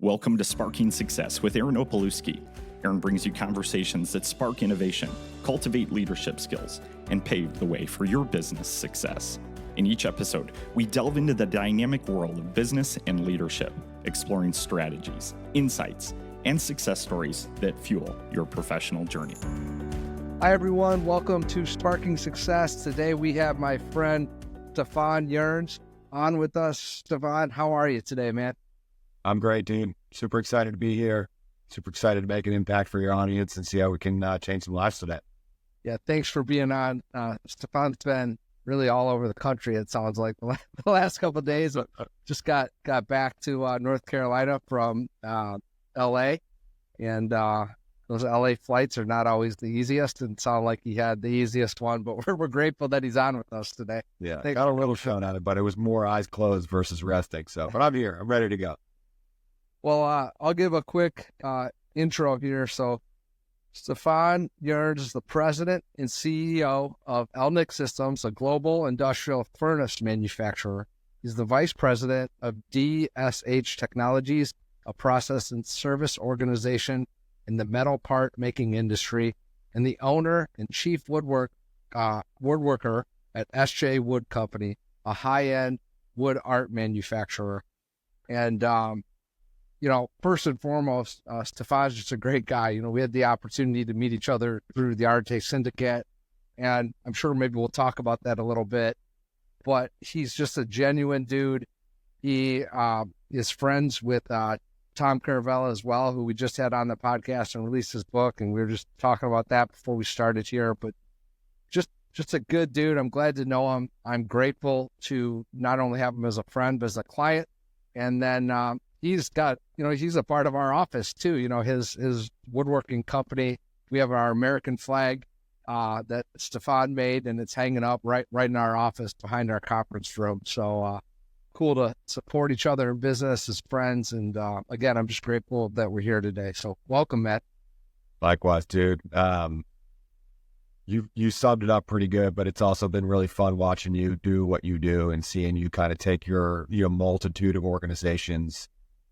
Welcome to Sparking Success with Aaron Opalewski. Aaron brings you conversations that spark innovation, cultivate leadership skills, and pave the way for your business success. In each episode, we delve into the dynamic world of business and leadership, exploring strategies, insights, and success stories that fuel your professional journey. Hi, everyone. Welcome to Sparking Success. Today, we have my friend, Stefan Joens, on with us. Stefan, how are you today, man? I'm great, dude. Super excited to be here. Super excited to make an impact for your audience and see how we can change some lives today. Yeah, thanks for being on. Stefan's been really all over the country, it sounds like, the last couple of days. Just got back to North Carolina from L.A., and those L.A. flights are not always the easiest, and sound like he had the easiest one, but we're grateful that he's on with us today. Yeah, got a little shown at it, but it was more eyes closed versus resting. But I'm here. I'm ready to go. Well, I'll give a quick intro here. So Stefan Joens is the president and CEO of Elnik Systems, a global industrial furnace manufacturer. He's the vice president of DSH Technologies, a process and service organization in the metal part making industry, and the owner and chief woodworker at SJ Wood Company, a high-end wood art manufacturer. And first and foremost, Stefan's just a great guy. We had the opportunity to meet each other through the Arte Syndicate, and I'm sure maybe we'll talk about that a little bit, but he's just a genuine dude. He is friends with Tom Caravella as well, who we just had on the podcast and released his book, and we were just talking about that before we started here, but just a good dude. I'm glad to know him. I'm grateful to not only have him as a friend, but as a client, and then he's got, he's a part of our office too. His woodworking company. We have our American flag that Stefan made, and it's hanging up right in our office behind our conference room. So cool to support each other in business as friends. And again, I'm just grateful that we're here today. So welcome, Matt. Likewise, dude. You summed it up pretty good, but it's also been really fun watching you do what you do and seeing you kind of take your multitude of organizations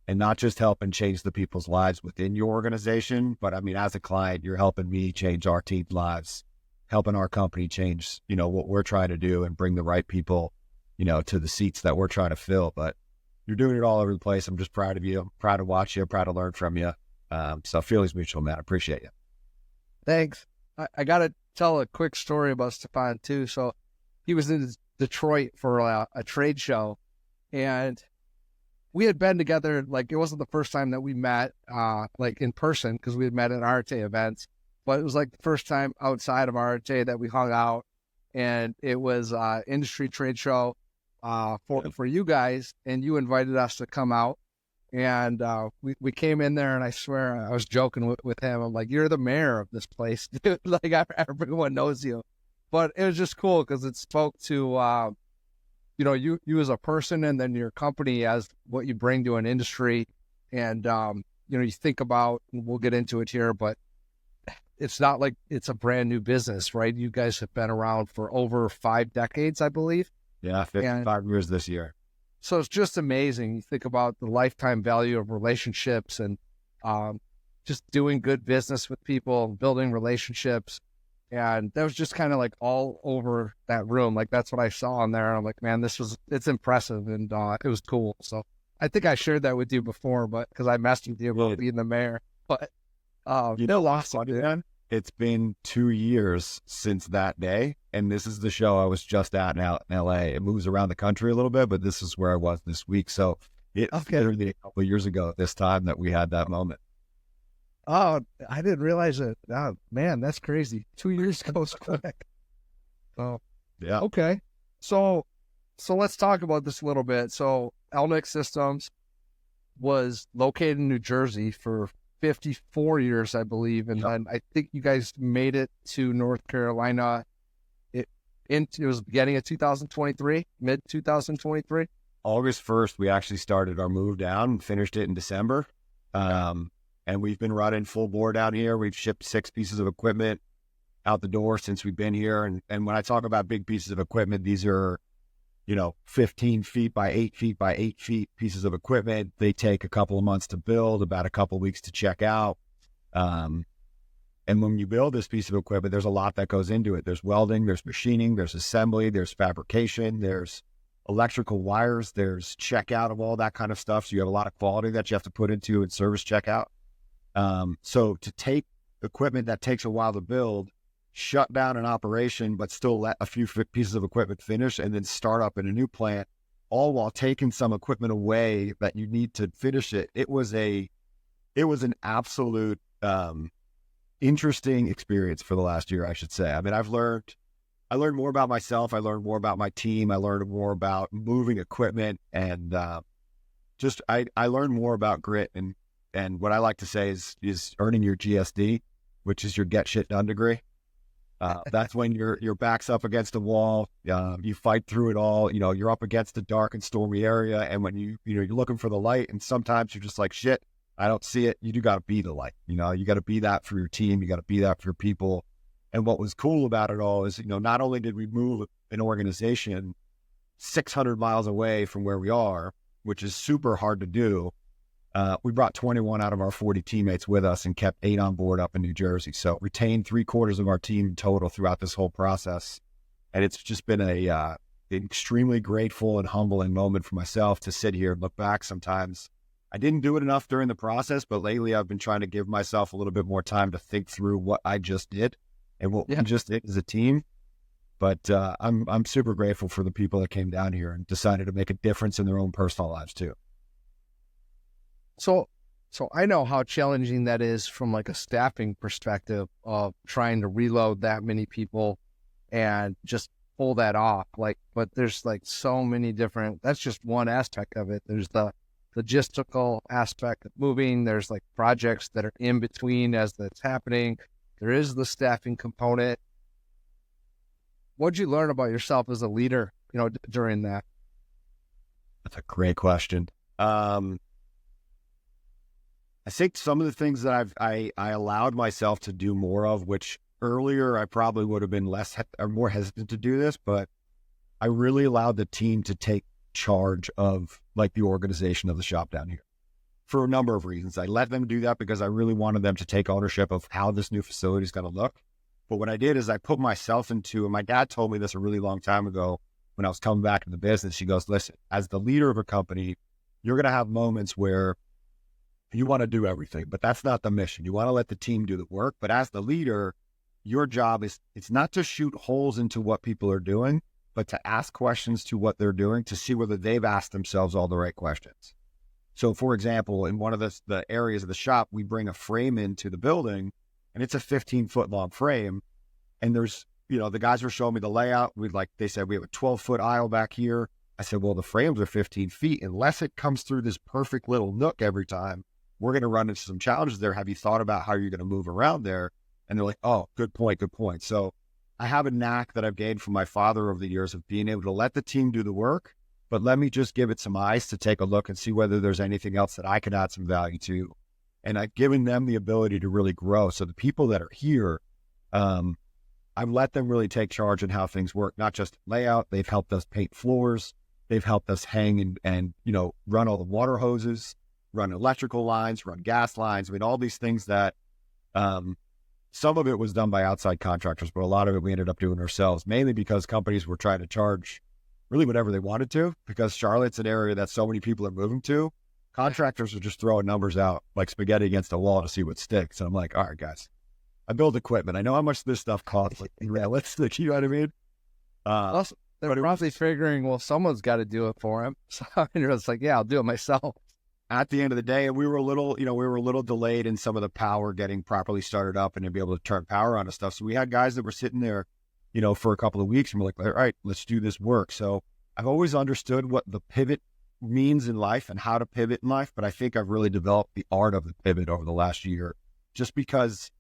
and not just helping change the people's lives within your organization, but I mean, as a client, you're helping me change our team's lives, helping our company change, what we're trying to do and bring the right people, to the seats that we're trying to fill. But you're doing it all over the place. I'm just proud of you. I'm proud to watch you. I'm proud to learn from you. So feelings mutual, man. I appreciate you. Thanks. I got to tell a quick story about Stefan too. So he was in Detroit for a trade show, and we had been together, like it wasn't the first time that we met like in person, because we had met at Arte events, but it was like the first time outside of Arte that we hung out, and it was industry trade show for you guys, and you invited us to come out, and we came in there, and I swear I was joking with him. I'm like, you're the mayor of this place, dude. Like everyone knows you. But it was just cool because it spoke to you as a person, and then your company as what you bring to an industry. And, you think about, and we'll get into it here, but it's not like it's a brand new business, right? You guys have been around for over 5 decades, I believe. Yeah, 55 years this year. So it's just amazing. You think about the lifetime value of relationships and just doing good business with people, building relationships. And that was just kind of like all over that room. Like that's what I saw in there. I'm like, man, it's impressive. And it was cool. So I think I shared that with you before, but because I messed with you about being the mayor. But man, it's been 2 years since that day. And this is the show I was just at in LA. It moves around the country a little bit, but this is where I was this week. So it's literally a couple of years ago at this time that we had that moment. Oh, I didn't realize it. Oh, man, that's crazy. 2 years goes quick. So, yeah. Okay. So let's talk about this a little bit. So Elnik Systems was located in New Jersey for 54 years, I believe. And then I think you guys made it to North Carolina. It was beginning of 2023, mid 2023. August 1st, we actually started our move down and finished it in December. And we've been running full bore down here. We've shipped 6 pieces of equipment out the door since we've been here. And when I talk about big pieces of equipment, these are 15 feet by 8 feet by 8 feet pieces of equipment. They take a couple of months to build, about a couple of weeks to check out. And when you build this piece of equipment, there's a lot that goes into it. There's welding, there's machining, there's assembly, there's fabrication, there's electrical wires, there's checkout of all that kind of stuff. So you have a lot of quality that you have to put into and service checkout. So to take equipment that takes a while to build, shut down an operation, but still let a few pieces of equipment finish and then start up in a new plant, all while taking some equipment away that you need to finish it. It was an absolute, interesting experience for the last year, I should say. I mean, I learned more about myself. I learned more about my team. I learned more about moving equipment, and I learned more about grit. And what I like to say is earning your GSD, which is your get shit done degree. That's when your back's up against the wall. You fight through it all. You're up against a dark and stormy area, and when you're looking for the light, and sometimes you're just like, shit, I don't see it. You do got to be the light. You got to be that for your team. You got to be that for your people. And what was cool about it all is, not only did we move an organization 600 miles away from where we are, which is super hard to do, we brought 21 out of our 40 teammates with us and kept 8 on board up in New Jersey. So retained 3/4 of our team total throughout this whole process. And it's just been an extremely grateful and humbling moment for myself to sit here and look back sometimes. I didn't do it enough during the process, but lately I've been trying to give myself a little bit more time to think through what I just did and what we just did as a team. But I'm super grateful for the people that came down here and decided to make a difference in their own personal lives too. So I know how challenging that is from like a staffing perspective of trying to reload that many people and just pull that off. But there's like so many different, that's just one aspect of it. There's the logistical aspect of moving. There's like projects that are in between as that's happening. There is the staffing component. What'd you learn about yourself as a leader, during that? That's a great question. I think some of the things that I allowed myself to do more of, which earlier I probably would have been more hesitant to do this, but I really allowed the team to take charge of like the organization of the shop down here for a number of reasons. I let them do that because I really wanted them to take ownership of how this new facility is going to look. But what I did is I put myself into, and my dad told me this a really long time ago when I was coming back in the business. He goes, listen, as the leader of a company, you're going to have moments where you want to do everything, but that's not the mission. You want to let the team do the work. But as the leader, your job it's not to shoot holes into what people are doing, but to ask questions to what they're doing to see whether they've asked themselves all the right questions. So for example, in one of the areas of the shop, we bring a frame into the building and it's a 15-foot long frame. And there's, the guys were showing me the layout. They said, we have a 12-foot aisle back here. I said, well, the frames are 15 feet. Unless it comes through this perfect little nook every time, we're going to run into some challenges there. Have you thought about how you're going to move around there? And they're like, oh, good point. So I have a knack that I've gained from my father over the years of being able to let the team do the work, but let me just give it some eyes to take a look and see whether there's anything else that I could add some value to. And I've given them the ability to really grow. So the people that are here, I've let them really take charge in how things work, not just layout. They've helped us paint floors. They've helped us hang and run all the water hoses, run electrical lines, run gas lines. I mean, all these things that some of it was done by outside contractors, but a lot of it we ended up doing ourselves, mainly because companies were trying to charge really whatever they wanted to, because Charlotte's an area that so many people are moving to. Contractors are just throwing numbers out like spaghetti against a wall to see what sticks. And I'm like, all right, guys, I build equipment. I know how much this stuff costs. Like, realistic, you know what I mean? Also, they're probably figuring, well, someone's got to do it for them. So it's like, yeah, I'll do it myself. At the end of the day, we were a little delayed in some of the power getting properly started up and to be able to turn power on and stuff. So we had guys that were sitting there, for a couple of weeks, and we're like, all right, let's do this work. So I've always understood what the pivot means in life and how to pivot in life, but I think I've really developed the art of the pivot over the last year, just because,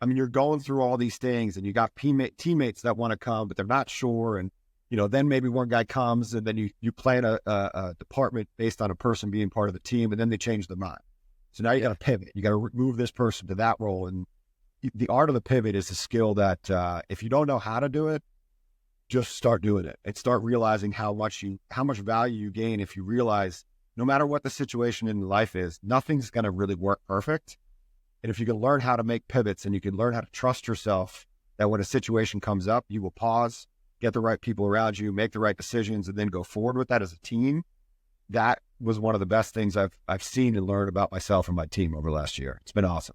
you're going through all these things and you got teammates that want to come, but they're not sure. And, then maybe one guy comes and then you plan a department based on a person being part of the team, and then they change their mind. So now you got to pivot. You got to move this person to that role. And the art of the pivot is a skill that if you don't know how to do it, just start doing it and start realizing how much value you gain if you realize no matter what the situation in life is, nothing's going to really work perfect. And if you can learn how to make pivots and you can learn how to trust yourself that when a situation comes up, you will pause, get the right people around you, make the right decisions, and then go forward with that as a team. That was one of the best things I've seen and learned about myself and my team over the last year. It's been awesome.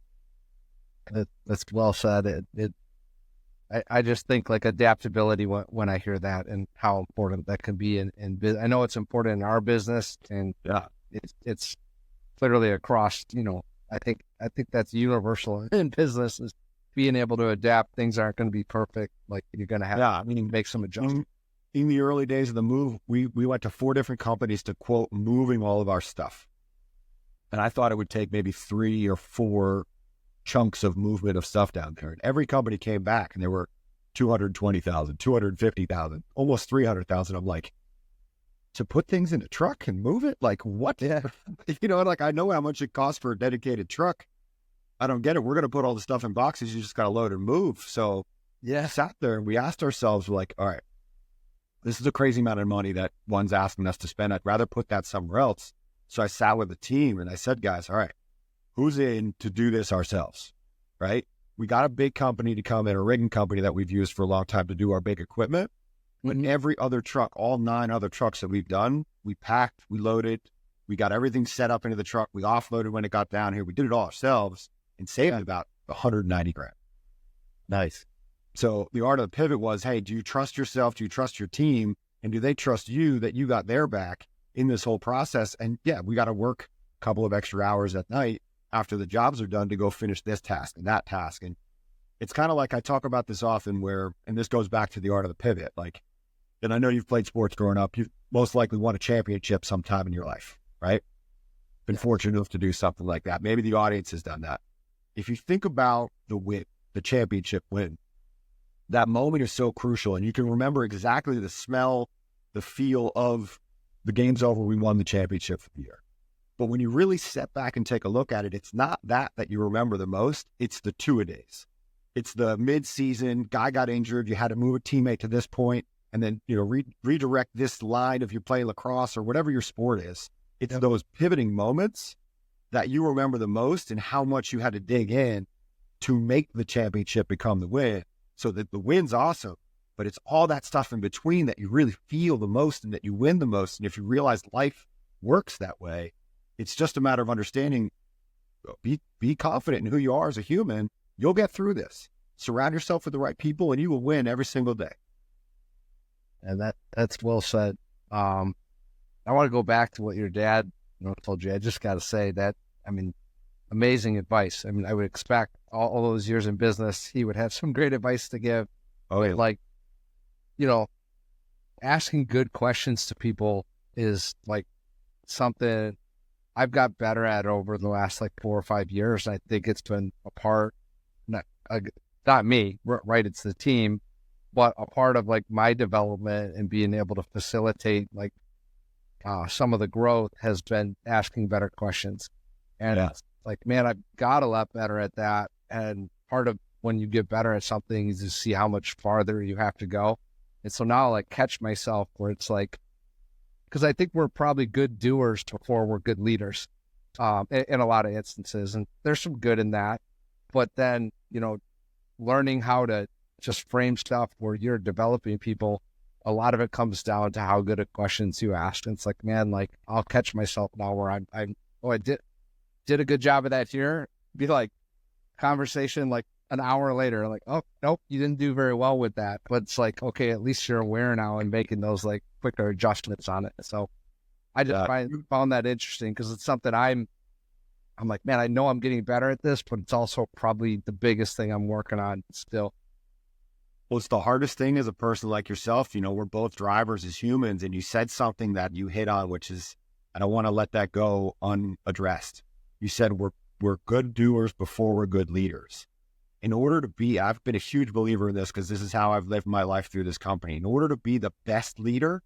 That's well said. I just think like adaptability when I hear that and how important that can be in I know it's important in our business, and it's clearly across, I think that's universal in business, is being able to adapt. Things aren't going to be perfect. Like, you're going to have to make some adjustments. In the early days of the move, we went to 4 different companies to quote moving all of our stuff. And I thought it would take maybe 3 or 4 chunks of movement of stuff down there. And every company came back and there were 220,000, 250,000, almost 300,000. I'm like, to put things in a truck and move it? Like, what? Yeah. Like, I know how much it costs for a dedicated truck. I don't get it. We're going to put all the stuff in boxes. You just got to load and move. So yeah, sat there and we asked ourselves, we're like, all right, this is a crazy amount of money that one's asking us to spend. I'd rather put that somewhere else. So I sat with the team and I said, guys, all right, who's in to do this ourselves, right? We got a big company to come in, a rigging company that we've used for a long time to do our big equipment. But every other truck, all 9 other trucks that we've done, we packed, we loaded, we got everything set up into the truck. We offloaded when it got down here. We did it all ourselves and saved about $190,000. Nice. So the art of the pivot was, hey, do you trust yourself? Do you trust your team? And do they trust you that you got their back in this whole process? And yeah, we got to work a couple of extra hours at night after the jobs are done to go finish this task and that task. And it's kind of like, I talk about this often where, and this goes back to the art of the pivot. Like, and I know you've played sports growing up. You've most likely won a championship sometime in your life, right? Been fortunate enough to do something like that. Maybe the audience has done that. If you think about the win, the championship win, that moment is so crucial. And you can remember exactly the smell, the feel of the game's over, we won the championship for the year. But when you really step back and take a look at it, it's not that you remember the most. It's the two-a-days. It's the mid-season, guy got injured, you had to move a teammate to this point, and then, redirect this line if you're playing lacrosse or whatever your sport is. It's those pivoting moments that you remember the most, and how much you had to dig in to make the championship become the win. So that the win's awesome, but it's all that stuff in between that you really feel the most and that you win the most. And if you realize life works that way, it's just a matter of understanding, be confident in who you are as a human. You'll get through this. Surround yourself with the right people and you will win every single day. And that's well said. I want to go back to what your dad told you. I just got to say that, amazing advice. I would expect all those years in business, he would have some great advice to give. Oh, yeah. Like, asking good questions to people is like something I've got better at over the last 4 or 5 years. I think it's been a part, not me, right? It's the team, but a part of my development and being able to facilitate some of the growth has been asking better questions. And it's man, I've got a lot better at that. And part of when you get better at something is to see how much farther you have to go. And so now I catch myself where it's because I think we're probably good doers before we're good leaders in a lot of instances. And there's some good in that. But then, learning how to just frame stuff where you're developing people, a lot of it comes down to how good at questions you ask. And it's man, I'll catch myself now where I did a good job of that here. Be conversation an hour later, oh, nope, you didn't do very well with that. But it's okay, at least you're aware now and making those quicker adjustments on it. So I just found that interesting because it's something I'm man, I know I'm getting better at this, but it's also probably the biggest thing I'm working on still. Well, it's the hardest thing as a person like yourself. We're both drivers as humans, and you said something that you hit on, which is, I don't want to let that go unaddressed. You said we're good doers before we're good leaders. In order to be, I've been a huge believer in this because this is how I've lived my life through this company. In order to be the best leader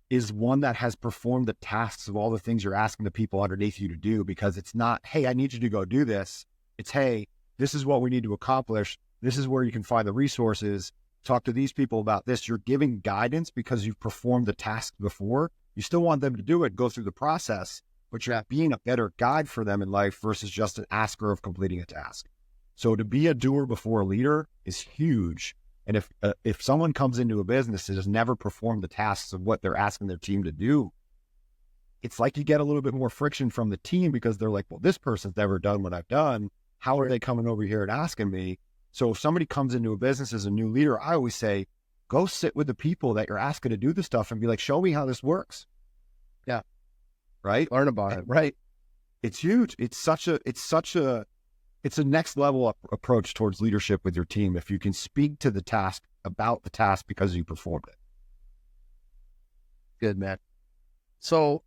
is one that has performed the tasks of all the things you're asking the people underneath you to do, because it's not, hey, I need you to go do this. It's, hey, this is what we need to accomplish. This is where you can find the resources. talk to these people about this. You're giving guidance because you've performed the task before. You still want them to do it, go through the process, but you're being a better guide for them in life versus just an asker of completing a task. So to be a doer before a leader is huge. And if someone comes into a business that has never performed the tasks of what they're asking their team to do, it's like you get a little bit more friction from the team because they're like, well, this person's never done what I've done. How are they coming over here and asking me? So if somebody comes into a business as a new leader, I always say, go sit with the people that you're asking to do the stuff and be like, show me how this works. Yeah. Right. Learn about it. Right. It's huge. It's a next level approach towards leadership with your team. If you can speak to the task about the task because you performed it. Good, man. So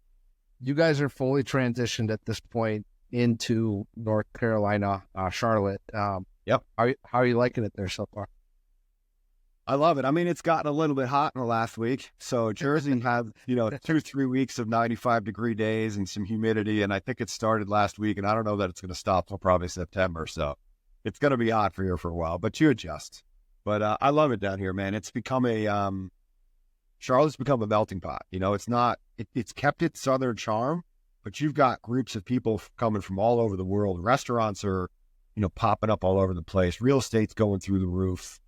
you guys are fully transitioned at this point into North Carolina, Charlotte. Yep. How are you liking it there so far? I love it. I mean, it's gotten a little bit hot in the last week. So Jersey had, 2-3 weeks of 95-degree days and some humidity. And I think it started last week. And I don't know that it's going to stop till probably September. So it's going to be hot for here for a while, but you adjust. But I love it down here, man. It's become Charlotte's become a melting pot. It's kept its southern charm, but you've got groups of people coming from all over the world. Restaurants are, popping up all over the place. Real estate's going through the roof.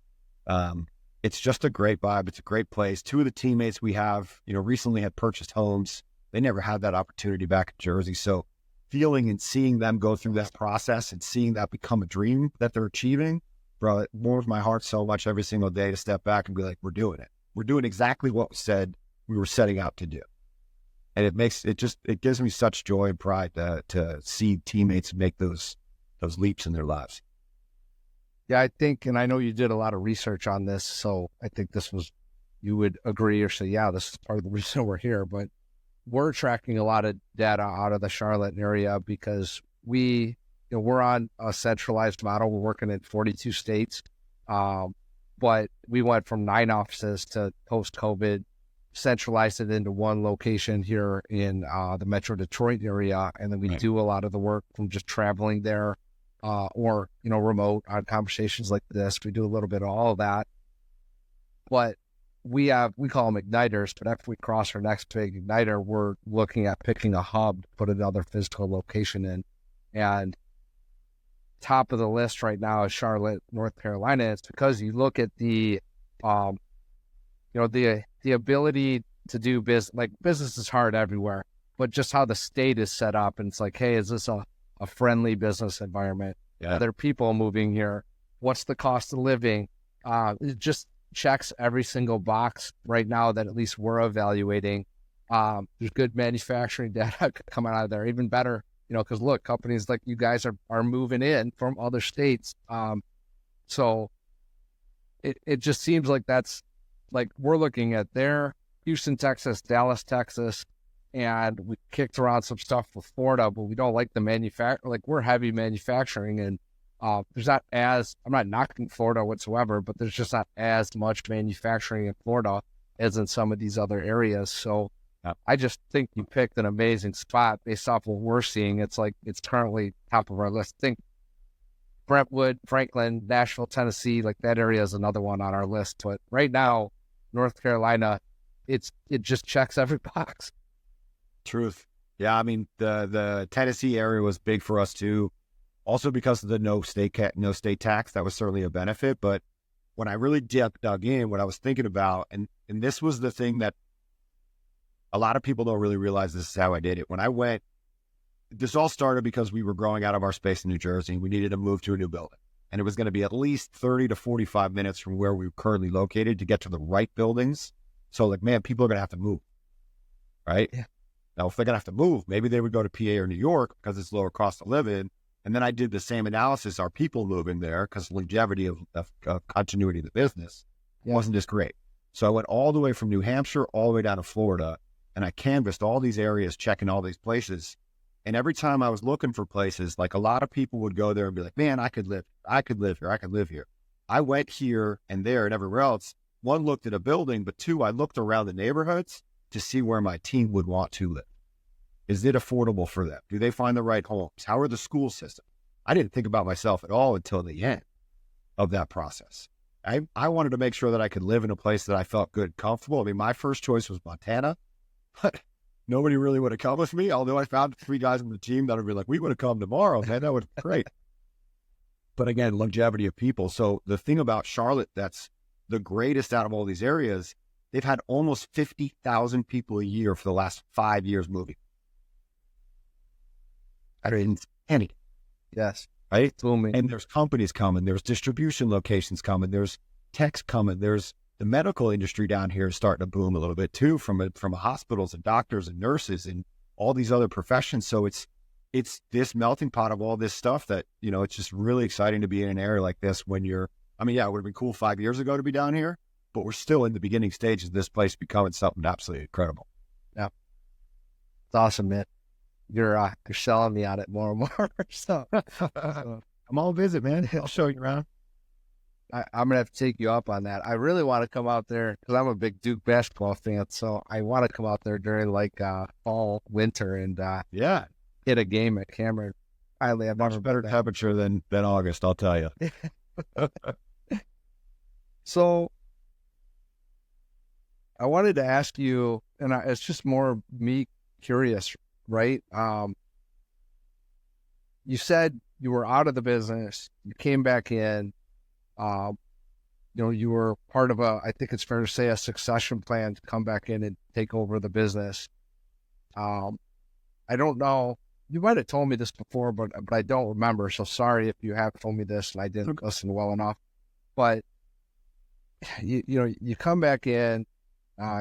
It's just a great vibe. It's a great place. Two of the teammates we have, recently had purchased homes. They never had that opportunity back in Jersey. So feeling and seeing them go through that process and seeing that become a dream that they're achieving, bro, it warms my heart so much every single day to step back and be like, we're doing it. We're doing exactly what we said we were setting out to do. And it gives me such joy and pride to see teammates make those leaps in their lives. Yeah, I think, and I know you did a lot of research on this, so I think you would agree or say, yeah, this is part of the reason we're here, but we're tracking a lot of data out of the Charlotte area because we're on a centralized model. We're working in 42 states, but we went from 9 offices to post-COVID, centralized it into one location here in the Metro Detroit area, and then we do a lot of the work from just traveling there. Or remote on conversations like this. We do a little bit of all of that. But we call them igniters, but after we cross our next big igniter, we're looking at picking a hub to put another physical location in. And top of the list right now is Charlotte, North Carolina. It's because you look at the ability to do business. Like, business is hard everywhere, but just how the state is set up. And it's like, hey, is this a friendly business environment? Yeah. Are there people moving here? What's the cost of living? It just checks every single box right now that at least we're evaluating. There's good manufacturing data coming out of there, even better, because look, companies like you guys are moving in from other states. So it just seems like that's like we're looking at there, Houston, Texas, Dallas, Texas, and we kicked around some stuff with Florida, but we don't like the like we're heavy manufacturing, and there's not as, I'm not knocking Florida whatsoever, but there's just not as much manufacturing in Florida as in some of these other areas. So I just think you picked an amazing spot based off what we're seeing. It's like, it's currently top of our list. I think Brentwood, Franklin, Nashville, Tennessee, like that area is another one on our list. But right now, North Carolina, it just checks every box. Truth. Yeah, I mean, the Tennessee area was big for us too. Also because of the no state tax, that was certainly a benefit. But when I really dug in, what I was thinking about, and this was the thing that a lot of people don't really realize, this is how I did it. When I went, this all started because we were growing out of our space in New Jersey, and we needed to move to a new building. And it was going to be at least 30 to 45 minutes from where we were currently located to get to the right buildings. So like, man, people are going to have to move, right? Yeah. Now, if they're going to have to move, maybe they would go to PA or New York because it's lower cost to live in. And then I did the same analysis. Are people moving there? Because longevity of continuity of the business wasn't as great. So I went all the way from New Hampshire all the way down to Florida, and I canvassed all these areas, checking all these places. And every time I was looking for places, like a lot of people would go there and be like, man, I could live here. I went here and there and everywhere else. One, looked at a building, but two, I looked around the neighborhoods to see where my team would want to live. Is it affordable for them? Do they find the right homes? How are the school systems? I didn't think about myself at all until the end of that process. I wanted to make sure that I could live in a place that I felt good, comfortable. I mean, my first choice was Montana, but nobody really would have come with me. Although I found 3 guys on the team that would be like, we would have come tomorrow, man. That would be great. But again, longevity of people. So the thing about Charlotte that's the greatest out of all these areas, they've had almost 50,000 people a year for the last 5 years moving. I mean, any. Yes. Right? Booming. And there's companies coming, there's distribution locations coming, there's techs coming, there's the medical industry down here is starting to boom a little bit too, from hospitals and doctors and nurses and all these other professions. So it's this melting pot of all this stuff that, you know, it's just really exciting to be in an area like this when you're, I mean, yeah, it would have been cool 5 years ago to be down here, but we're still in the beginning stages of this place becoming something absolutely incredible. Yeah. It's awesome, man. You're selling me on it more and more. So I'm all visit, man. I'll show you around. I'm gonna have to take you up on that. I really want to come out there because I'm a big Duke basketball fan. So I want to come out there during like fall, winter, and hit a game at Cameron. Finally, I've much better temperature than August, I'll tell you. So I wanted to ask you, and it's just more me curious, right? You said you were out of the business, you came back in, you know, you were part of I think it's fair to say, a succession plan to come back in and take over the business. I don't know, you might have told me this before, but I don't remember. So sorry if you have told me this and I didn't listen well enough. But you know, you come back in,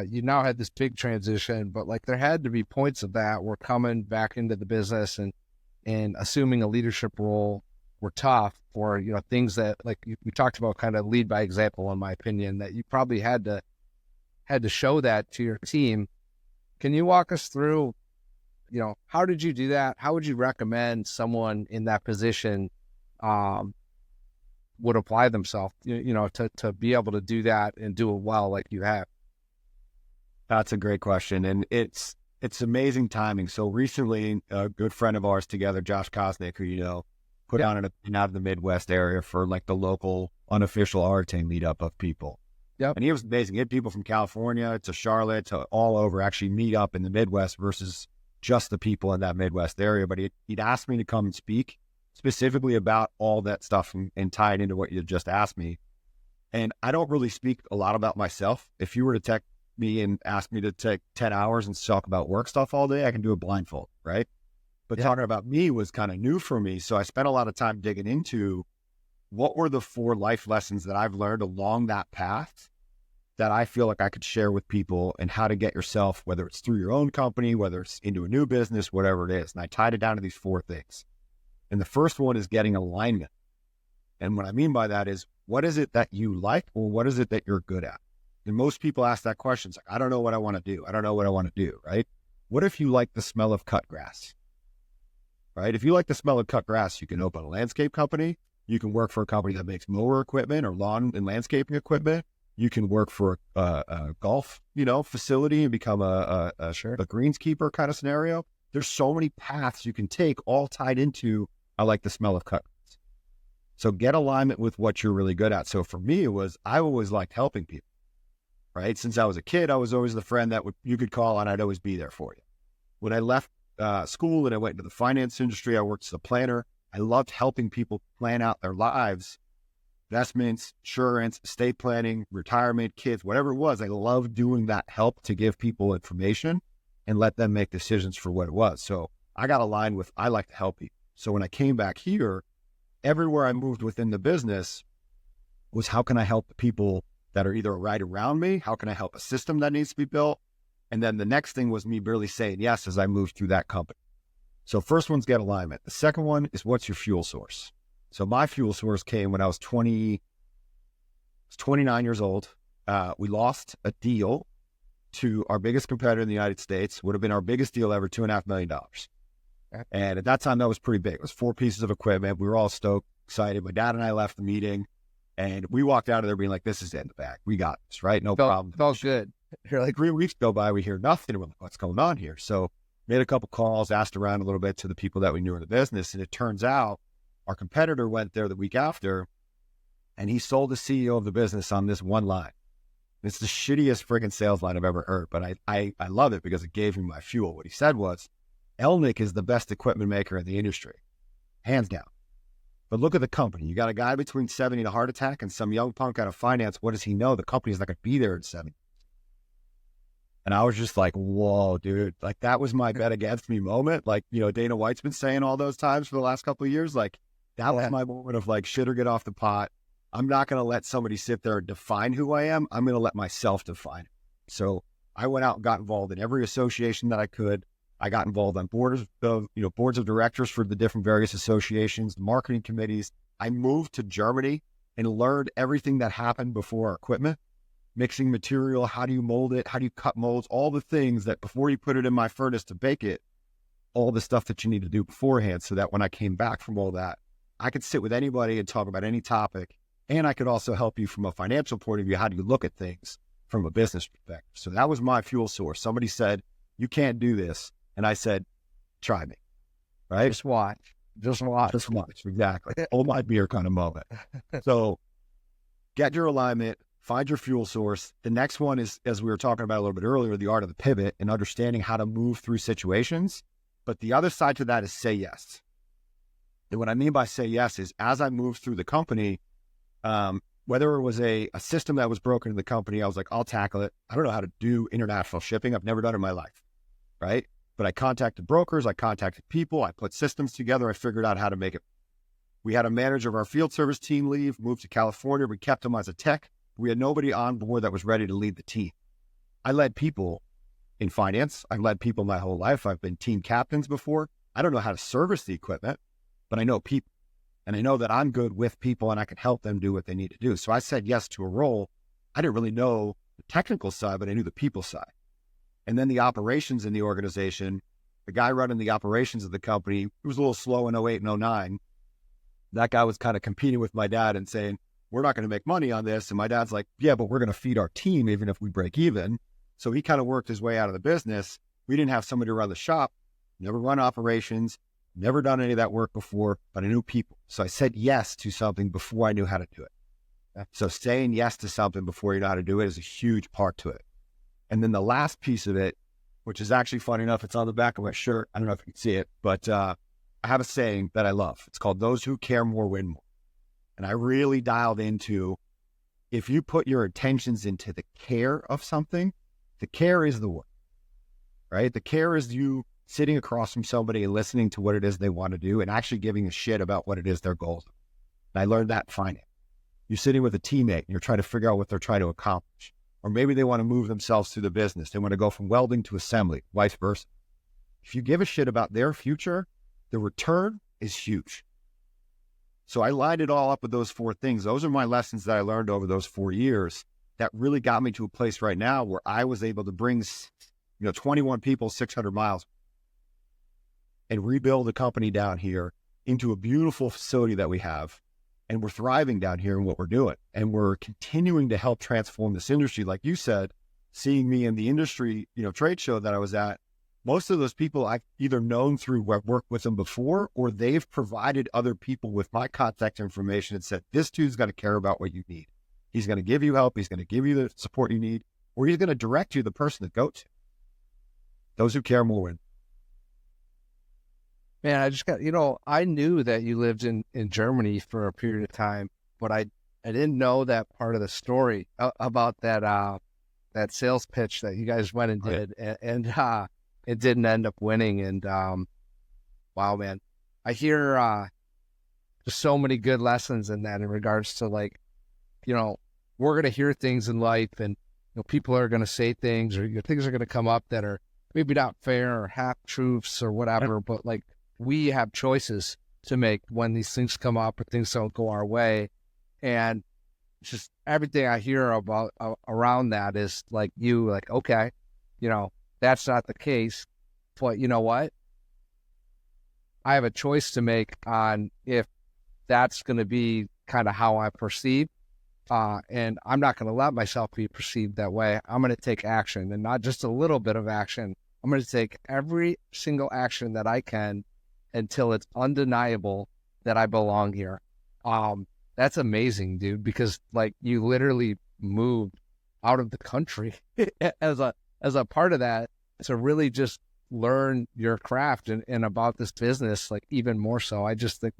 you now had this big transition, but like there had to be points of that where coming back into the business and assuming a leadership role were tough, or, you know, things that like we talked about, kind of lead by example, in my opinion, that you probably had to show that to your team. Can you walk us through, you know, how did you do that? How would you recommend someone in that position would apply themselves, you know, to be able to do that and do it well like you have? That's a great question. And it's amazing timing. So recently, a good friend of ours together, Josh Kosnick, who you know, put on an event out of the Midwest area for like the local unofficial Artane meetup of people. Yep. And he was amazing. He had people from California to Charlotte to all over actually meet up in the Midwest versus just the people in that Midwest area. But he'd asked me to come and speak specifically about all that stuff and tie it into what you just asked me. And I don't really speak a lot about myself. If you were to text me and ask me to take 10 hours and talk about work stuff all day, I can do it blindfold, right? But talking about me was kind of new for me. So I spent a lot of time digging into what were the 4 life lessons that I've learned along that path that I feel like I could share with people, and how to get yourself, whether it's through your own company, whether it's into a new business, whatever it is. And I tied it down to these 4 things. And the first one is getting alignment. And what I mean by that is, what is it that you like, or what is it that you're good at? And most people ask that question. It's like, I don't know what I want to do. I don't know what I want to do, right? What if you like the smell of cut grass, right? If you like the smell of cut grass, you can open a landscape company. You can work for a company that makes mower equipment or lawn and landscaping equipment. You can work for a golf, you know, facility and become a greenskeeper kind of scenario. There's so many paths you can take, all tied into, I like the smell of cut grass. So get alignment with what you're really good at. So for me, I always liked helping people, right? Since I was a kid, I was always the friend that you could call and I'd always be there for you. When I left school and I went into the finance industry, I worked as a planner. I loved helping people plan out their lives, investments, insurance, estate planning, retirement, kids, whatever it was. I loved doing that help to give people information and let them make decisions for what it was. So I got aligned with, I like to help people. So when I came back here, everywhere I moved within the business was, how can I help the people that are either right around me? How can I help a system that needs to be built? And then the next thing was me really saying yes as I moved through that company. So first one's get alignment. The second one is, what's your fuel source? So my fuel source came when I was 29 years old. We lost a deal to our biggest competitor in the United States. Would have been our biggest deal ever, $2.5 million. And at that time, that was pretty big. It was 4 pieces of equipment. We were all stoked, excited. My dad and I left the meeting, and we walked out of there being like, this is it in the bag. We got this, right? No problem. Felt good. You're like, 3 weeks go by, we hear nothing. We're like, what's going on here? So made a couple calls, asked around a little bit to the people that we knew in the business. And it turns out our competitor went there the week after, And he sold the CEO of the business on this one line. It's the shittiest friggin' sales line I've ever heard, but I love it because it gave me my fuel. What he said was, Elnik is the best equipment maker in the industry, hands down. But look at the company. You got a guy between 70 and a heart attack and some young punk out of finance. What does he know? The company's not going to be there at 70. And I was just like, whoa, dude. Like, that was my bet against me moment. Like, Dana White's been saying all those times for the last couple of years. Like, that was my moment of like, shit or get off the pot. I'm not going to let somebody sit there and define who I am. I'm going to let myself define it. So I went out and got involved in every association that I could. I got involved on boards of directors for the different various associations, the marketing committees. I moved to Germany and learned everything that happened before our equipment, mixing material, how do you mold it, how do you cut molds, all the things that before you put it in my furnace to bake it, all the stuff that you need to do beforehand, so that when I came back from all that, I could sit with anybody and talk about any topic. And I could also help you from a financial point of view. How do you look at things from a business perspective? So that was my fuel source. Somebody said, you can't do this. And I said, try me, right? Just watch. Exactly. Hold my beer kind of moment. So get your alignment, find your fuel source. The next one is, as we were talking about a little bit earlier, the art of the pivot and understanding how to move through situations. But the other side to that is say yes. And what I mean by say yes is, as I moved through the company, whether it was a system that was broken in the company, I was like, I'll tackle it. I don't know how to do international shipping. I've never done it in my life, right? But I contacted brokers, I contacted people, I put systems together, I figured out how to make it. We had a manager of our field service team leave, moved to California. We kept him as a tech. We had nobody on board that was ready to lead the team. I led people in finance. I've led people my whole life. I've been team captains before. I don't know how to service the equipment, but I know people. And I know that I'm good with people and I can help them do what they need to do. So I said yes to a role. I didn't really know the technical side, but I knew the people side. And then the operations in the organization, the guy running the operations of the company, it was a little slow in 08 and 09. That guy was kind of competing with my dad and saying, we're not going to make money on this. And my dad's like, yeah, but we're going to feed our team even if we break even. So he kind of worked his way out of the business. We didn't have somebody to run the shop, never run operations, never done any of that work before, but I knew people. So I said yes to something before I knew how to do it. So saying yes to something before you know how to do it is a huge part to it. And then the last piece of it, which is actually funny enough, it's on the back of my shirt. I don't know if you can see it, but I have a saying that I love. It's called, those who care more win more. And I really dialed into, if you put your intentions into the care of something, the care is the work, right? The care is you sitting across from somebody and listening to what it is they want to do and actually giving a shit about what it is their goals are. And I learned that in finance. You're sitting with a teammate and you're trying to figure out what they're trying to accomplish. Or maybe they want to move themselves through the business. They want to go from welding to assembly, vice versa. If you give a shit about their future, the return is huge. So I lined it all up with those four things. Those are my lessons that I learned over those 4 years that really got me to a place right now where I was able to bring 21 people 600 miles and rebuild a company down here into a beautiful facility that we have. And we're thriving down here in what we're doing. And we're continuing to help transform this industry. Like you said, seeing me in the industry, trade show that I was at, most of those people I've either known through work with them before, or they've provided other people with my contact information and said, this dude's going to care about what you need. He's going to give you help. He's going to give you the support you need, or he's going to direct you to the person to go to. Those who care more win. Man, I just got, I knew that you lived in Germany for a period of time, but I didn't know that part of the story about that sales pitch that you guys went and did, and it didn't end up winning. And wow, man, I hear just so many good lessons in that in regards to we're going to hear things in life, and people are going to say things, or things are going to come up that are maybe not fair or half truths or whatever, but we have choices to make when these things come up or things don't go our way. And just everything I hear about around that is okay, that's not the case, but you know what? I have a choice to make on if that's going to be kind of how I perceive. And I'm not going to let myself be perceived that way. I'm going to take action, and not just a little bit of action. I'm going to take every single action that I can until it's undeniable that I belong here. That's amazing, dude, because like you literally moved out of the country as a part of that to really just learn your craft and about this business, like even more so. I just think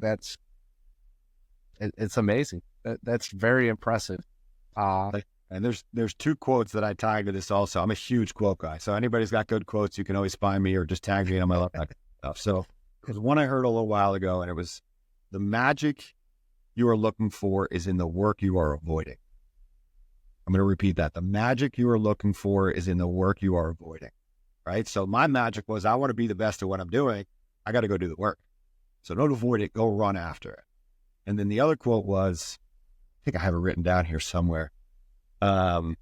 it's amazing. That's very impressive. And there's two quotes that I tag to this also. I'm a huge quote guy. So anybody's got good quotes, you can always find me or just tag me on my stuff. So there's one I heard a little while ago, and it was, the magic you are looking for is in the work you are avoiding. I'm going to repeat that. The magic you are looking for is in the work you are avoiding, right? So my magic was, I want to be the best at what I'm doing. I got to go do the work. So don't avoid it, go run after it. And then the other quote was, I think I have it written down here somewhere. It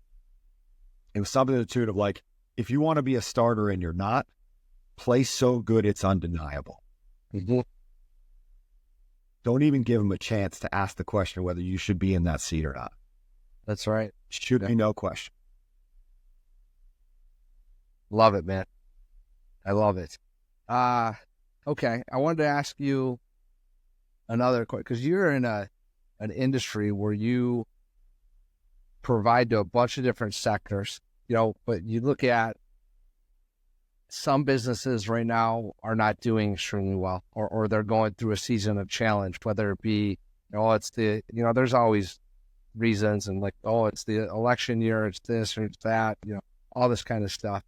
was something to the tune of like, if you want to be a starter and you're not, play so good it's undeniable. Mm-hmm. Don't even give them a chance to ask the question whether you should be in that seat or not. That's right. Should be no question. Love it, man. I love it. Okay. I wanted to ask you another question, because you're in an industry where you provide to a bunch of different sectors, but you look at some businesses right now are not doing extremely well, or they're going through a season of challenge, whether it be, it's there's always reasons, and like, it's the election year, it's this or it's that, all this kind of stuff.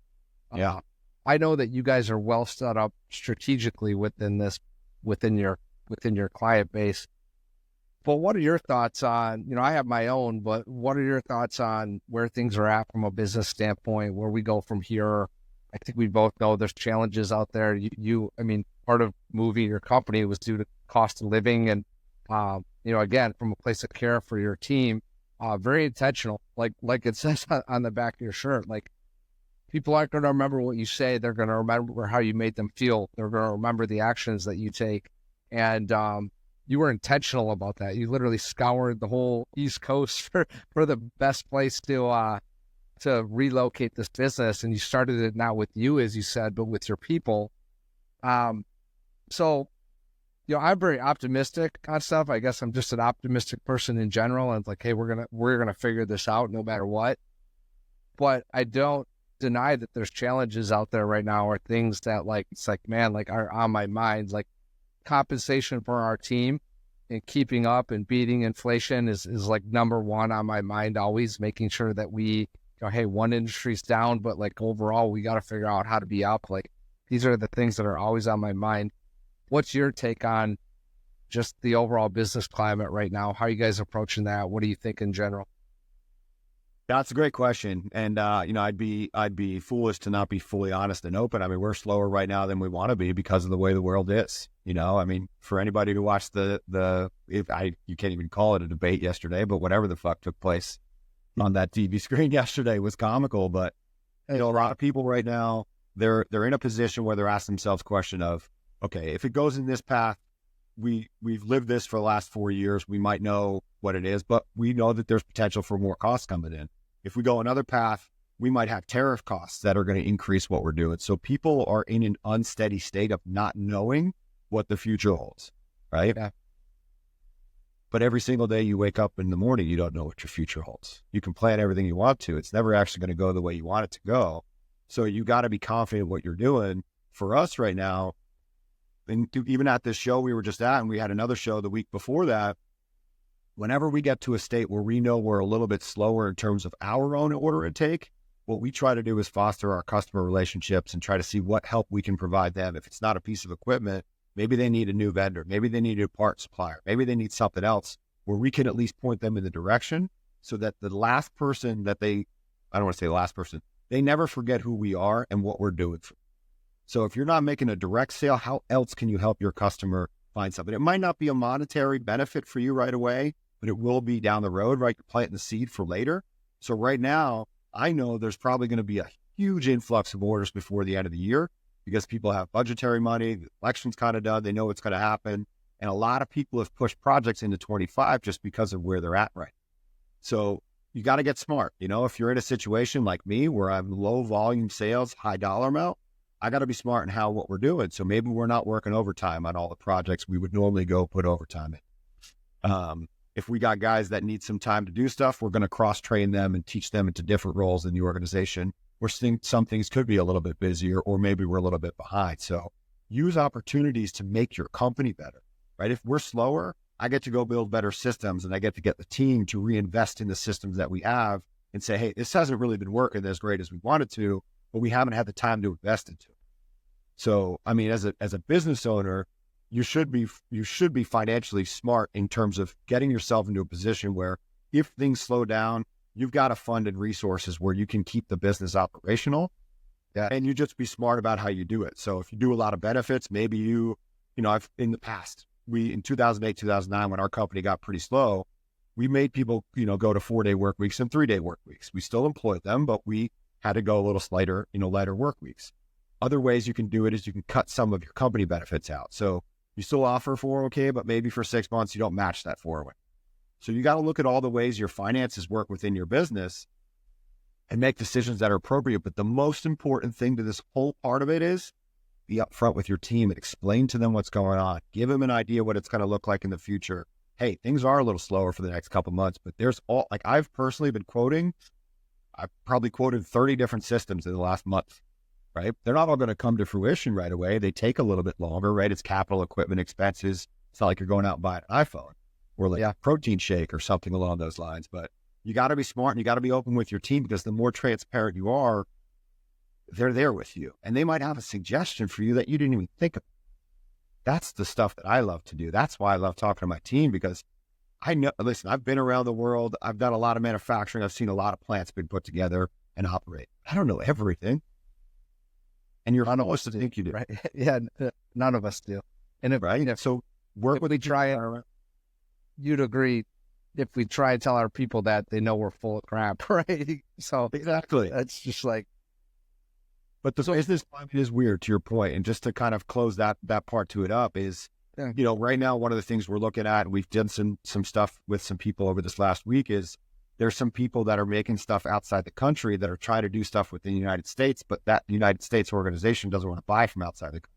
Yeah. I know that you guys are well set up strategically within your client base. But what are your thoughts on, I have my own, but what are your thoughts on where things are at from a business standpoint, where we go from here? I think we both know there's challenges out there. Part of moving your company was due to cost of living, and, again, from a place of care for your team, very intentional, like it says on the back of your shirt. Like, people aren't going to remember what you say. They're going to remember how you made them feel. They're going to remember the actions that you take. And you were intentional about that. You literally scoured the whole East Coast for the best place to relocate this business. And you started it not with you, as you said, but with your people. So, I'm very optimistic on stuff. I guess I'm just an optimistic person in general. And it's like, hey, we're gonna figure this out no matter what. But I don't deny that there's challenges out there right now, or things that are on my mind, like compensation for our team and keeping up and beating inflation is like number one on my mind, always making sure that we hey, one industry's down, but like overall we got to figure out how to be up. Like, these are the things that are always on my mind. What's your take on just the overall business climate right now? How are you guys approaching that? What do you think in general? That's a great question. And, I'd be foolish to not be fully honest and open. I mean, we're slower right now than we want to be because of the way the world is, for anybody who watched you can't even call it a debate yesterday, but whatever the fuck took place on that TV screen yesterday was comical. But, a lot of people right now, they're in a position where they're asking themselves the question of, okay, if it goes in this path, we've lived this for the last 4 years. We might know what it is, but we know that there's potential for more costs coming in. If we go another path, we might have tariff costs that are going to increase what we're doing. So people are in an unsteady state of not knowing what the future holds, right? Yeah. But every single day you wake up in the morning, you don't know what your future holds. You can plan everything you want to. It's never actually going to go the way you want it to go. So you got to be confident in what you're doing. For us right now, and even at this show we were just at, and we had another show the week before that, whenever we get to a state where we know we're a little bit slower in terms of our own order intake, what we try to do is foster our customer relationships and try to see what help we can provide them. If it's not a piece of equipment, maybe they need a new vendor, maybe they need a part supplier, maybe they need something else, where we can at least point them in the direction so that the last person that I don't want to say the last person, they never forget who we are and what we're doing for them. So if you're not making a direct sale, how else can you help your customer find something? It might not be a monetary benefit for you right away, but it will be down the road, right? You're planting the seed for later. So right now, I know there's probably going to be a huge influx of orders before the end of the year because people have budgetary money, the election's kind of done, they know what's going to happen. And a lot of people have pushed projects into 25 just because of where they're at right. So you got to get smart. If you're in a situation like me where I'm low volume sales, high dollar amount, I got to be smart in what we're doing. So maybe we're not working overtime on all the projects we would normally go put overtime in. If we got guys that need some time to do stuff, we're going to cross-train them and teach them into different roles in the organization. We're seeing some things could be a little bit busier, or maybe we're a little bit behind. So use opportunities to make your company better, right? If we're slower, I get to go build better systems, and I get to get the team to reinvest in the systems that we have and say, hey, this hasn't really been working as great as we wanted to, but we haven't had the time to invest into it. So, I mean, as a business owner, you should be financially smart in terms of getting yourself into a position where if things slow down, you've got a fund and resources where you can keep the business operational. Yeah. And you just be smart about how you do it. So if you do a lot of benefits, maybe I've in the past, in 2008, 2009, when our company got pretty slow, we made people, go to 4-day work weeks and 3-day work weeks. We still employed them, but we had to go a little lighter work weeks. Other ways you can do it is you can cut some of your company benefits out. So you still offer 401k, but maybe for 6 months, you don't match that 401k. So you got to look at all the ways your finances work within your business and make decisions that are appropriate. But the most important thing to this whole part of it is be upfront with your team and explain to them what's going on. Give them an idea what it's going to look like in the future. Hey, things are a little slower for the next couple months, but I've personally been I've probably quoted 30 different systems in the last month, right? They're not all going to come to fruition right away. They take a little bit longer, right? It's capital equipment expenses. It's not like you're going out and buying an iPhone or a protein shake or something along those lines. But you got to be smart and you got to be open with your team, because the more transparent you are, they're there with you. And they might have a suggestion for you that you didn't even think of. That's the stuff that I love to do. That's why I love talking to my team, because I've been around the world. I've done a lot of manufacturing. I've seen a lot of plants being put together and operate. I don't know everything. And you're supposed to think you do. Right? Yeah, none of us do. And so work with each other. You'd agree, if we try and tell our people that, they know we're full of crap, right? So exactly. That's just like. But the business climate is weird, to your point. And just to kind of close that part to it up is, right now, one of the things we're looking at, and we've done some stuff with some people over this last week, is there's some people that are making stuff outside the country that are trying to do stuff within the United States, but that United States organization doesn't want to buy from outside the country.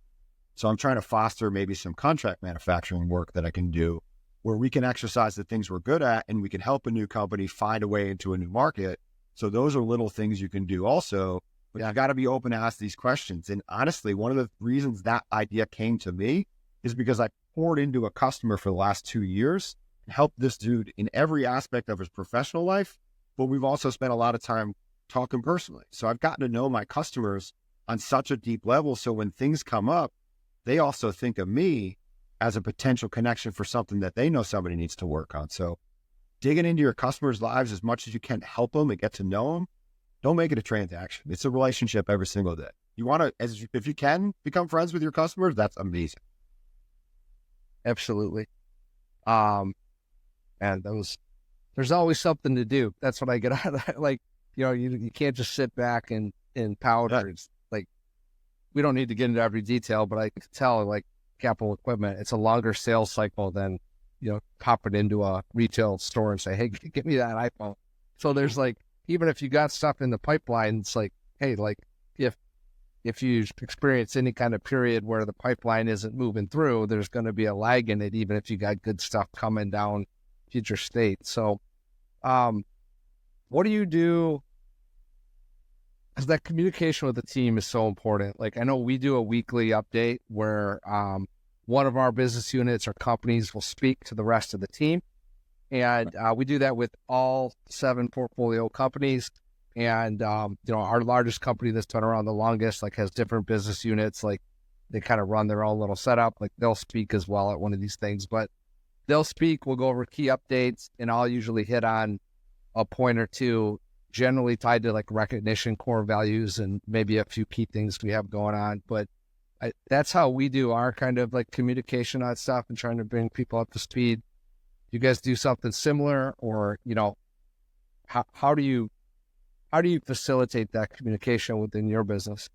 So I'm trying to foster maybe some contract manufacturing work that I can do where we can exercise the things we're good at and we can help a new company find a way into a new market. So those are little things you can do also, but you got to be open to ask these questions. And honestly, one of the reasons that idea came to me is because I poured into a customer for the last 2 years and helped this dude in every aspect of his professional life, but we've also spent a lot of time talking personally. So I've gotten to know my customers on such a deep level. So when things come up, they also think of me as a potential connection for something that they know somebody needs to work on. So digging into your customers' lives as much as you can, help them and get to know them. Don't make it a transaction. It's a relationship every single day. You want to, if you can become friends with your customers, that's amazing. Absolutely. And there's always something to do. That's what I get out of that. Like, you can't just sit back and pout. Yeah. Like, we don't need to get into every detail, but I can tell, like, capital equipment, it's a longer sales cycle than, popping into a retail store and say, hey, get me that iPhone. So there's like, even if you got stuff in the pipeline, it's like, hey, like if you experience any kind of period where the pipeline isn't moving through, there's going to be a lag in it, even if you got good stuff coming down future state. So what do you do? Because that communication with the team is so important. Like, I know we do a weekly update where one of our business units or companies will speak to the rest of the team. And we do that with all 7 portfolio companies. And, our largest company that's been around the longest, like, has different business units. Like, they kind of run their own little setup. Like, they'll speak as well at one of these things. But they'll speak, we'll go over key updates, and I'll usually hit on a point or two, generally tied to, like, recognition, core values, and maybe a few key things we have going on. But that's how we do our kind of, like, communication on stuff and trying to bring people up to speed. You guys do something similar, or, how do you facilitate that communication within your business?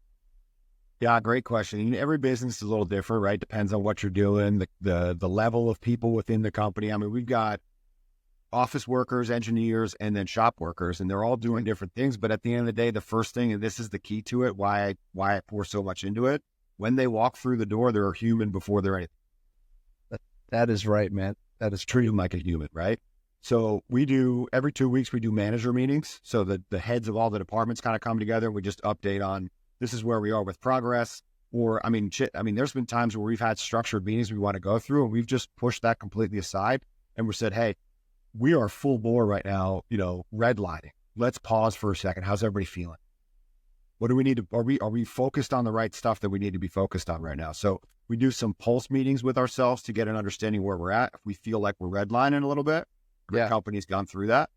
Yeah, great question. Every business is a little different, right? Depends on what you're doing, the level of people within the company. I mean, we've got office workers, engineers, and then shop workers, and they're all doing different things. But at the end of the day, the first thing, and this is the key to it, why I pour so much into it, when they walk through the door, they're a human before they're anything. That is right, man. That is treat them like a human, right? So we do, every 2 weeks, we do manager meetings. So the heads of all the departments kind of come together and we just update on this is where we are with progress. Or, there's been times where we've had structured meetings we want to go through and we've just pushed that completely aside. And we said, hey, we are full bore right now, redlining. Let's pause for a second. How's everybody feeling? What do we need to, are we focused on the right stuff that we need to be focused on right now? So we do some pulse meetings with ourselves to get an understanding where we're at. If we feel like we're redlining a little bit, the company's gone through that.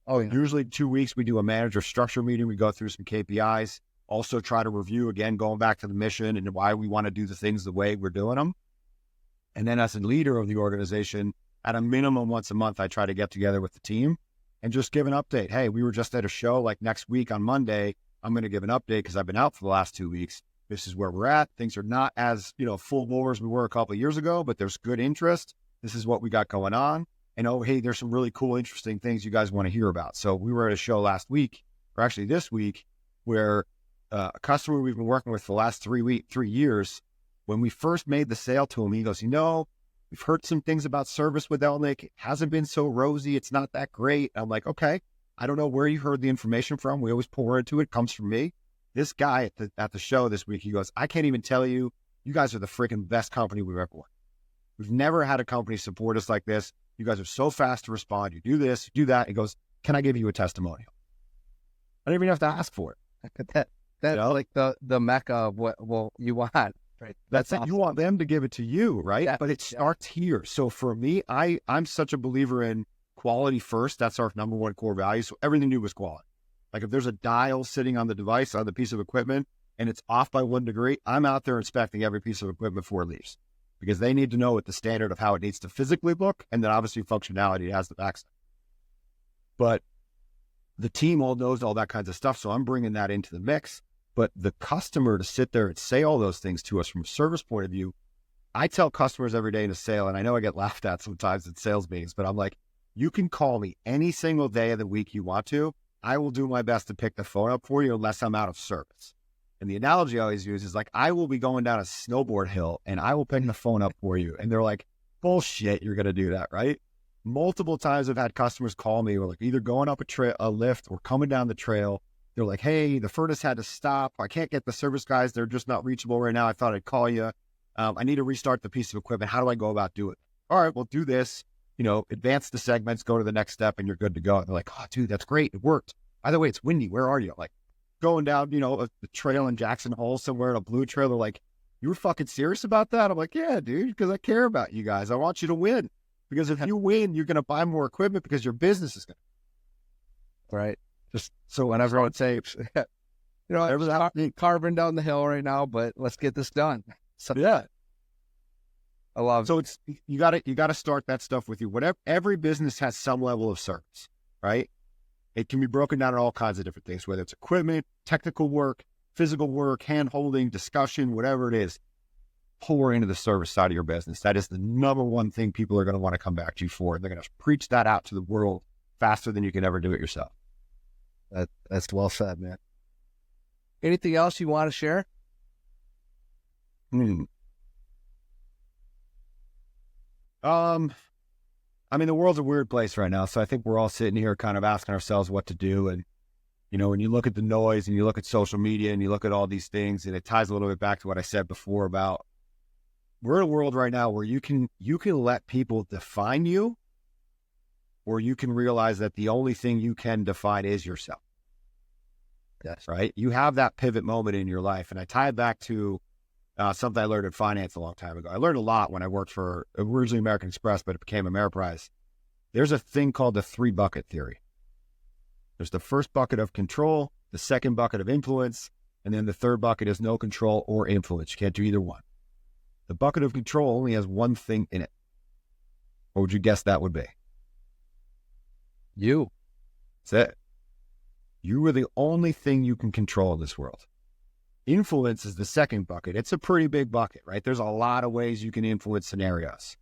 Oh, yeah. Usually 2 weeks, we do a manager structure meeting. We go through some KPIs, also try to review again, going back to the mission and why we want to do the things the way we're doing them. And then as a leader of the organization, at a minimum once a month, I try to get together with the team and just give an update. Hey, we were just at a show, like next week on Monday, I'm going to give an update because I've been out for the last 2 weeks. This is where we're at. Things are not as, full bore as we were a couple of years ago, but there's good interest. This is what we got going on. And oh, hey, there's some really cool, interesting things you guys want to hear about. So we were at a show last week, or actually this week, where a customer we've been working with for the last 3 years, when we first made the sale to him, he goes, we've heard some things about service with Elnik. It hasn't been so rosy. It's not that great. I'm like, okay, I don't know where you heard the information from. We always pour into it. It comes from me. This guy at the show this week, he goes, I can't even tell you, you guys are the freaking best company we've ever worked. We've never had a company support us like this. You guys are so fast to respond. You do this, you do that. He goes, can I give you a testimonial? I didn't even have to ask for it. That's like the mecca of what you want, right? That's awesome. You want them to give it to you, right? Yeah. But it starts here. So for me, I'm such a believer in quality first. That's our number one core value. So everything new is quality. Like if there's a dial sitting on the device, on the piece of equipment, and it's off by 1 degree, I'm out there inspecting every piece of equipment before it leaves because they need to know what the standard of how it needs to physically look. And then obviously functionality has the backside. But the team all knows all that kinds of stuff. So I'm bringing that into the mix. But the customer to sit there and say all those things to us from a service point of view, I tell customers every day in a sale, and I know I get laughed at sometimes in sales meetings, but I'm like, you can call me any single day of the week you want to. I will do my best to pick the phone up for you unless I'm out of service. And the analogy I always use is like, I will be going down a snowboard hill and I will pick the phone up for you. And they're like, bullshit, you're going to do that, right? Multiple times I've had customers call me, or like either going up a lift or coming down the trail. They're like, hey, the furnace had to stop. I can't get the service guys. They're just not reachable right now. I thought I'd call you. I need to restart the piece of equipment. How do I go about doing it? All right, well, do this. Advance the segments, go to the next step, and you're good to go. And they're like, oh, dude, that's great. It worked. By the way, it's windy. Where are you? Like going down, a trail in Jackson Hole somewhere, in a blue trail. They're like, you were fucking serious about that? I'm like, yeah, dude, because I care about you guys. I want you to win. Because if you win, you're going to buy more equipment because your business is going to. Right. Just so when everyone saves, carving down the hill right now, but let's get this done. So, yeah. I love so it's you got to start that stuff with you. Every business has some level of service, right? It can be broken down in all kinds of different things, whether it's equipment, technical work, physical work, hand holding, discussion, whatever it is. Pour into the service side of your business. That is the number one thing people are going to want to come back to you for. They're going to preach that out to the world faster than you can ever do it yourself. That's well said, man. Anything else you want to share? The world's a weird place right now. So I think we're all sitting here kind of asking ourselves what to do. And, when you look at the noise and you look at social media and you look at all these things, and it ties a little bit back to what I said before about we're in a world right now where you can let people define you, or you can realize that the only thing you can define is yourself. Yes. Right? You have that pivot moment in your life. And I tie it back to something I learned in finance a long time ago. I learned a lot when I worked for originally American Express, but it became Ameriprise. There's a thing called the 3-bucket theory. There's the first bucket of control, the second bucket of influence, and then the third bucket is no control or influence. You can't do either one. The bucket of control only has one thing in it. What would you guess that would be? You. That's it. You are the only thing you can control in this world. Influence is the second bucket. It's a pretty big bucket, right? There's a lot of ways you can influence scenarios.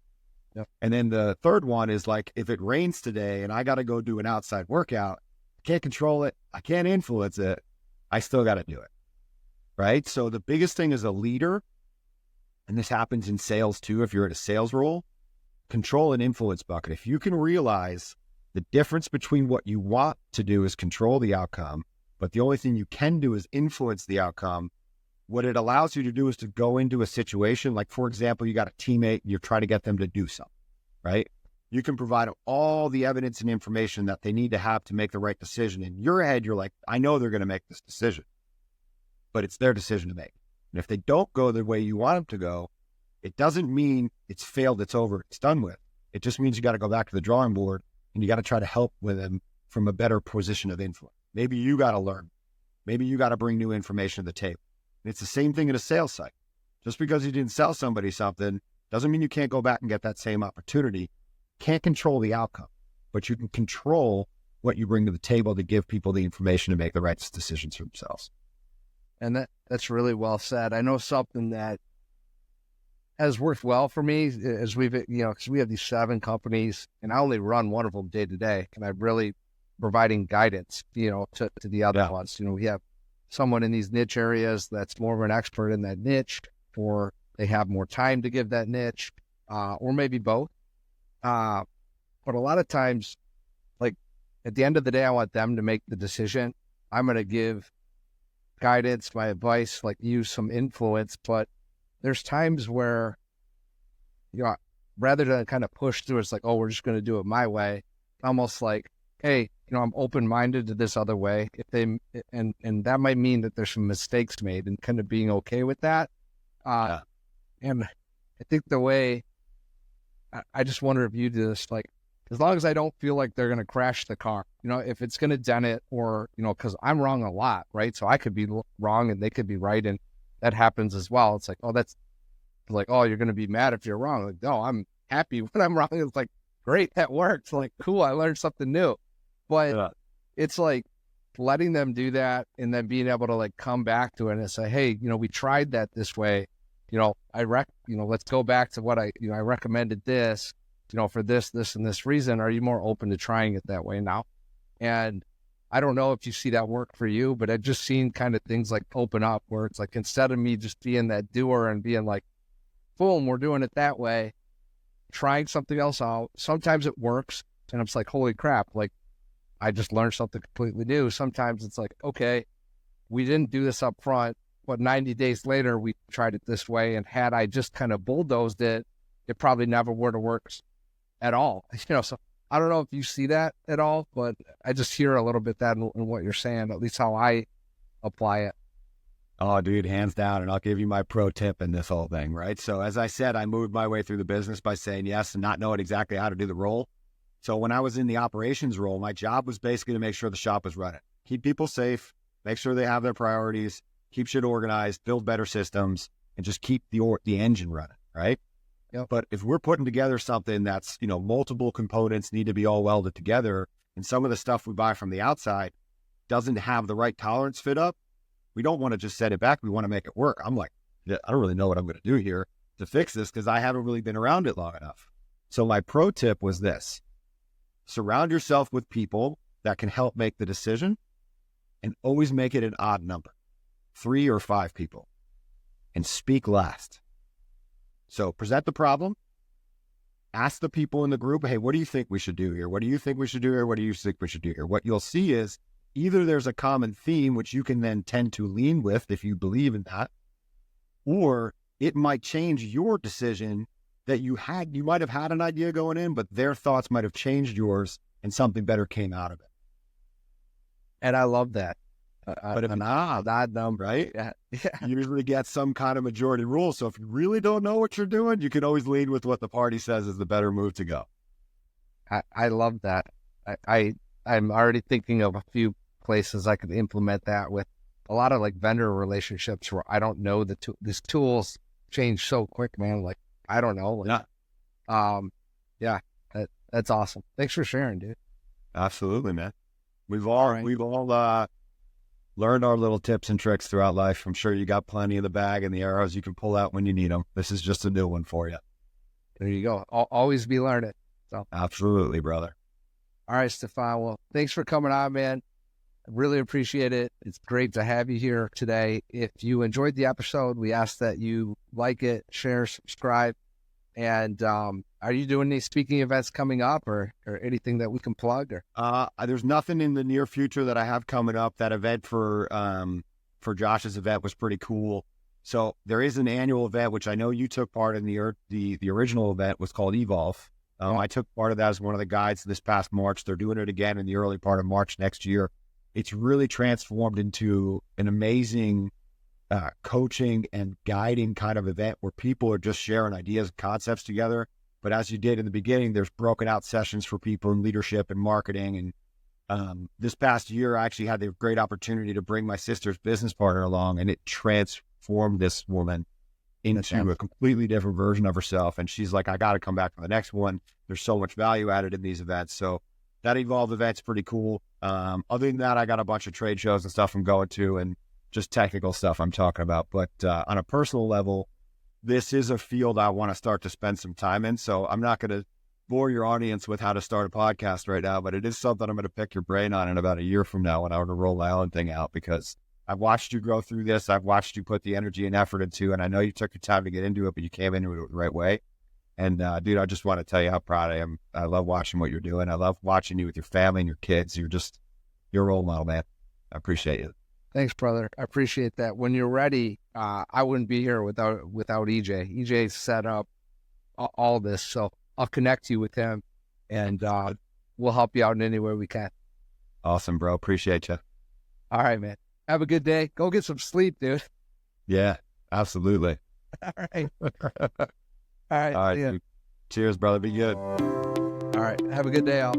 Yep. And then the third one is like, if it rains today and I got to go do an outside workout, I can't control it. I can't influence it. I still got to do it, right? So the biggest thing as a leader, and this happens in sales too, if you're in a sales role, control and influence bucket. If you can realize The difference between what you want to do is control the outcome, but the only thing you can do is influence the outcome. What it allows you to do is to go into a situation, like, for example, you got a teammate and you're trying to get them to do something, right? You can provide all the evidence and information that they need to have to make the right decision. In your head, you're like, I know they're going to make this decision, but it's their decision to make. And if they don't go the way you want them to go, it doesn't mean it's failed, it's over, it's done with. It just means you got to go back to the drawing board and you got to try to help with them from a better position of influence. Maybe you got to learn. Maybe you got to bring new information to the table. And it's the same thing in a sales cycle. Just because you didn't sell somebody something doesn't mean you can't go back and get that same opportunity. Can't control the outcome, but you can control what you bring to the table to give people the information to make the right decisions for themselves. And that's really well said. I know something that has worked well for me as we've, because we have these 7 companies and I only run one of them day to day. And I'm really providing guidance, to the other ones. We have someone in these niche areas that's more of an expert in that niche, or they have more time to give that niche, or maybe both. But a lot of times, like at the end of the day, I want them to make the decision. I'm going to give guidance, my advice, like use some influence, but there's times where, rather than kind of push through, it's like, oh, we're just going to do it my way. Almost like, hey, I'm open-minded to this other way. If they, and that might mean that there's some mistakes made, and kind of being okay with that. And I think the way, I just wonder if you do this, like, as long as I don't feel like they're going to crash the car, if it's going to dent it, or, because I'm wrong a lot, right? So I could be wrong and they could be right. And that happens as well. It's like, oh, that's like, oh, you're going to be mad if you're wrong. Like, no, I'm happy when I'm wrong. It's like, great, that worked. Like, cool, I learned something new. But it's like letting them do that and then being able to like come back to it and say, hey, we tried that this way. Let's go back to what I recommended this, for this, and this reason. Are you more open to trying it that way now? And I don't know if you see that work for you, but I've just seen kind of things like open up where it's like, instead of me just being that doer and being like, boom, we're doing it that way, trying something else out. Sometimes it works and I'm just like, holy crap, like I just learned something completely new. Sometimes it's like, okay, we didn't do this up front, but 90 days later, we tried it this way. And had I just kind of bulldozed it, it probably never would have worked at all. So I don't know if you see that at all, but I just hear a little bit that in what you're saying, at least how I apply it. Oh, dude, hands down. And I'll give you my pro tip in this whole thing, right? So as I said, I moved my way through the business by saying yes and not knowing exactly how to do the role. So when I was in the operations role, my job was basically to make sure the shop was running, keep people safe, make sure they have their priorities, keep shit organized, build better systems, and just keep the engine running, right? Yep. But if we're putting together something that's, multiple components need to be all welded together, and some of the stuff we buy from the outside doesn't have the right tolerance fit up, we don't want to just set it back. We want to make it work. I'm like, I don't really know what I'm going to do here to fix this because I haven't really been around it long enough. So my pro tip was this: surround yourself with people that can help make the decision, and always make it an odd number, 3 or 5 people, and speak last. So present the problem, ask the people in the group, hey, what do you think we should do here? What do you think we should do here? What do you think we should do here? What you'll see is either there's a common theme, which you can then tend to lean with if you believe in that, or it might change your decision that you might have had an idea going in, but their thoughts might have changed yours and something better came out of it. And I love that. But if an odd number, right? Yeah. You usually get some kind of majority rule. So if you really don't know what you're doing, you can always lead with what the party says is the better move to go. I love that. I'm already thinking of a few places I could implement that with. A lot of like vendor relationships where I don't know these tools change so quick, man. Like, I don't know. Like, that's awesome. Thanks for sharing, dude. Absolutely, man. We've all learned our little tips and tricks throughout life. I'm sure you got plenty in the bag and the arrows you can pull out when you need them. This is just a new one for you. There you go. Always be learning. So absolutely, brother. All right, Stefan. Well, thanks for coming on, man. I really appreciate it. It's great to have you here today. If you enjoyed the episode, we ask that you like it, share, subscribe, And are you doing any speaking events coming up or anything that we can plug? Or There's nothing in the near future that I have coming up. That event for Josh's event was pretty cool. So there is an annual event, which I know you took part in. The original event was called Evolve. I took part of that as one of the guides this past March. They're doing it again in the early part of March next year. It's really transformed into an amazing coaching and guiding kind of event where people are just sharing ideas and concepts together. But as you did in the beginning, there's broken out sessions for people in leadership and marketing. And this past year, I actually had the great opportunity to bring my sister's business partner along, and it transformed this woman into a completely different version of herself. And she's like, I got to come back for the next one. There's so much value added in these events. So that Evolve event's pretty cool. Other than that, I got a bunch of trade shows and stuff I'm going to, and just technical stuff I'm talking about. But on a personal level, this is a field I want to start to spend some time in. So I'm not going to bore your audience with how to start a podcast right now, but it is something I'm going to pick your brain on in about a year from now when I want to roll my own thing out, because I've watched you grow through this. I've watched you put the energy and effort into it. And I know you took your time to get into it, but you came into it the right way. And dude, I just want to tell you how proud I am. I love watching what you're doing. I love watching you with your family and your kids. You're a role model, man. I appreciate you. Thanks, brother. I appreciate that. When you're ready, I wouldn't be here without EJ. EJ set up all this, so I'll connect you with him, and we'll help you out in any way we can. Awesome, bro. Appreciate you. All right, man. Have a good day. Go get some sleep, dude. Yeah, absolutely. All right. All right. Dude. Cheers, brother. Be good. All right. Have a good day, all.